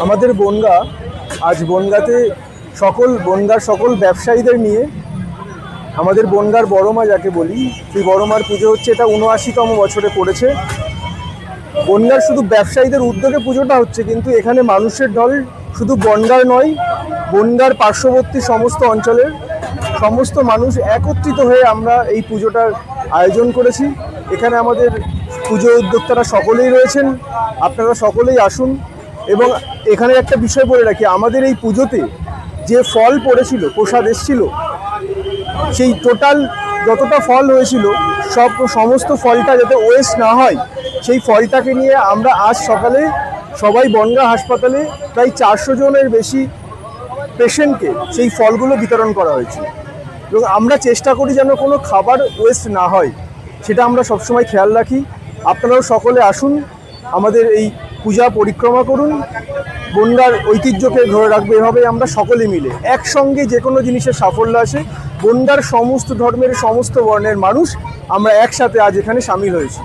আমাদের বনগা আজ বনগাতে বনগার সকল ব্যবসায়ীদের নিয়ে আমাদের বনগার বড়মা যাকে বলি সেই বড়মার পুজো হচ্ছে। এটা ৭৯তম বছরে পড়েছে। বনগার শুধু ব্যবসায়ীদের উদ্যোগে পুজোটা হচ্ছে, কিন্তু এখানে মানুষের ঢল শুধু বনগার নয়, বনগার পার্শ্ববর্তী সমস্ত অঞ্চলের সমস্ত মানুষ একত্রিত হয়ে আমরা এই পুজোটার আয়োজন করেছি। এখানে আমাদের পুজো উদ্যোক্তারা সকলেই রয়েছেন, আপনারা সকলেই আসুন। এবং এখানে একটা বিষয় বলে রাখি, আমাদের এই পুজোতে যে ফল পড়েছিল, প্রসাদ এসেছিল, সেই টোটাল যতটা ফল হয়েছিল সমস্ত ফলটা যাতে ওয়েস্ট না হয়, সেই ফলটাকে নিয়ে আমরা আজ সকালে সবাই বনগাঁ হাসপাতালে প্রায় ৪০০ জনের বেশি পেশেন্টকে সেই ফলগুলো বিতরণ করা হয়েছে। এবং আমরা চেষ্টা করি যেন কোনো খাবার ওয়েস্ট না হয়, সেটা আমরা সবসময় খেয়াল রাখি। আপনারাও সকলে আসুন, আমাদের এই পূজা পরিক্রমা করুন, বনগাঁর ঐতিহ্যকে ধরে রাখবে। এভাবে আমরা সকলে মিলে একসঙ্গে যে কোনো জিনিসের সাফল্য আসে। বনগাঁর সমস্ত ধর্মের সমস্ত বর্ণের মানুষ আমরা একসাথে আজ এখানে সামিল হয়েছি।